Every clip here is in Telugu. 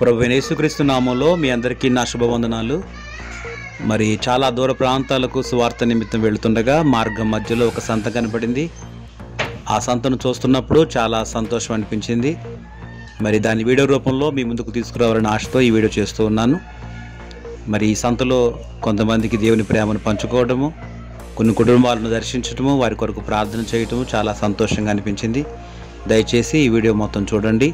ప్రభువైన యేసుక్రీస్తు నామములో మీ అందరికీ నా శుభవందనాలు. మరి చాలా దూర ప్రాంతాలకు సువార్త నిమిత్తం వెళుతుండగా మార్గం మధ్యలో ఒక సంత కనపడింది. ఆ సంతను చూస్తున్నప్పుడు చాలా సంతోషం అనిపించింది. మరి దాని వీడియో రూపంలో మీ ముందుకు తీసుకురావాలని ఆశతో ఈ వీడియో చేస్తూ ఉన్నాను. మరి ఈ సంతలో కొంతమందికి దేవుని ప్రేమను పంచుకోవడము, కొన్ని కుటుంబాలను దర్శించడము, వారి కొరకు ప్రార్థన చేయటము చాలా సంతోషంగా అనిపించింది. దయచేసి ఈ వీడియో మొత్తం చూడండి.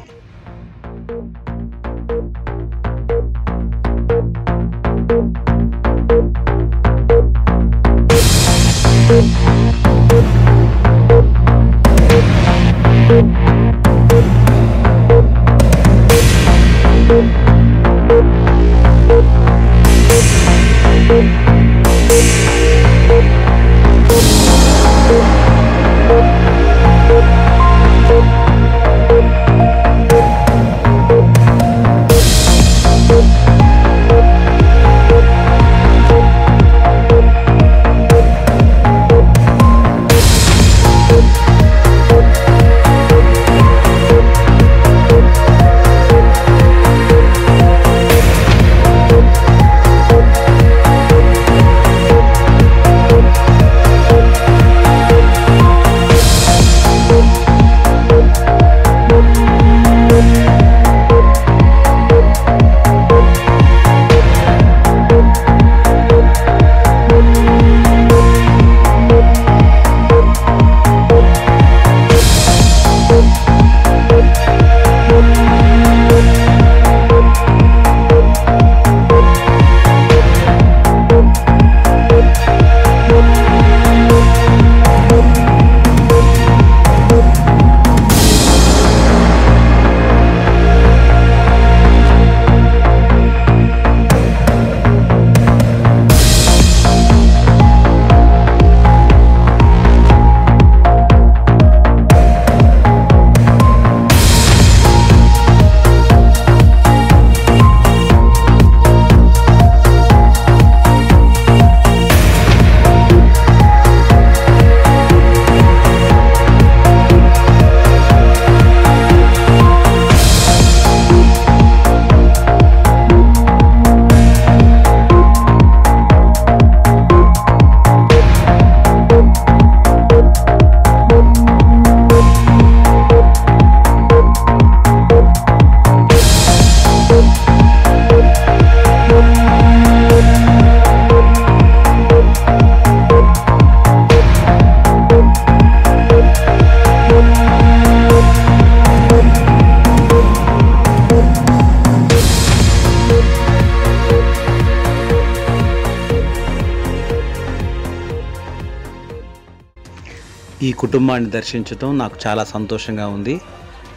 ఈ కుటుంబాన్ని దర్శించడం నాకు చాలా సంతోషంగా ఉంది.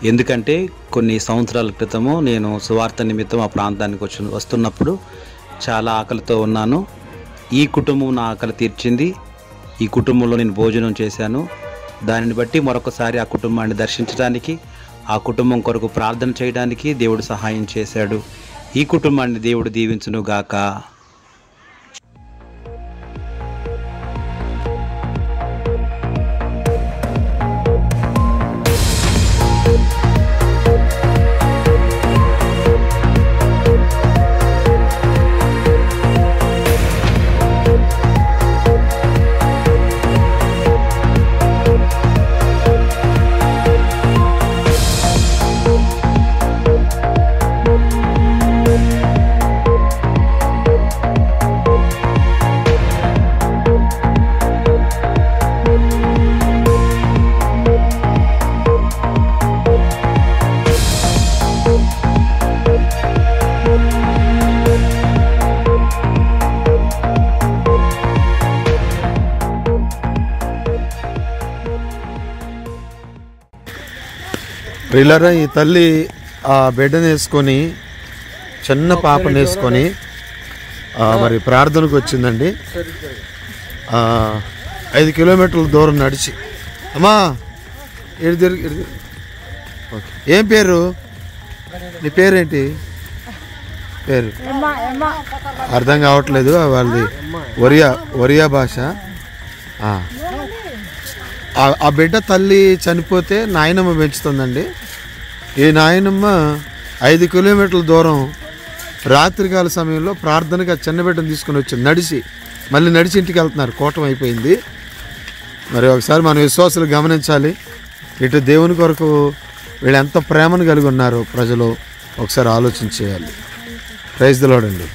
ఎందుకంటే కొన్ని సంవత్సరాల క్రితము నేను సువార్త నిమిత్తం ఆ ప్రాంతానికి వస్తున్నప్పుడు చాలా ఆకలితో ఉన్నాను. ఈ కుటుంబం నా ఆకలి తీర్చింది. ఈ కుటుంబంలో నేను భోజనం చేశాను. దానిని బట్టి మరొకసారి ఆ కుటుంబాన్ని దర్శించడానికి, ఆ కుటుంబం కొరకు ప్రార్థన చేయడానికి దేవుడు సహాయం చేశాడు. ఈ కుటుంబాన్ని దేవుడు దీవించును గాక. ప్రియులారా, ఈ తల్లి ఆ బిడ్డను వేసుకొని, చిన్న పాపను వేసుకొని మరి ప్రార్థనకు వచ్చిందండి. 5 కిలోమీటర్ల దూరం నడిచి. అమ్మా ఇటు ఓకే, ఏం పేరు? నీ పేరేంటి? పేరు అర్థం కావట్లేదు, వాళ్ళది ఒరియా భాష. ఆ బిడ్డ తల్లి చనిపోతే నాయనమ్మ పెంచుతుందండి. ఈ నాయనమ్మ 5 కిలోమీటర్ల దూరం రాత్రికాల సమయంలో ప్రార్థనగా చిన్న బిడ్డను తీసుకుని వచ్చి మళ్ళీ నడిచి ఇంటికి వెళ్తున్నారు. కూటం అయిపోయింది. మరి ఒకసారి మన విశ్వాసులు గమనించాలి, ఇటు దేవుని కొరకు వీళ్ళు ఎంత ప్రేమను కలిగి ఉన్నారో ప్రజలు ఒకసారి ఆలోచన చేయాలి. ప్రైజ్ ది లార్డ్ అండి.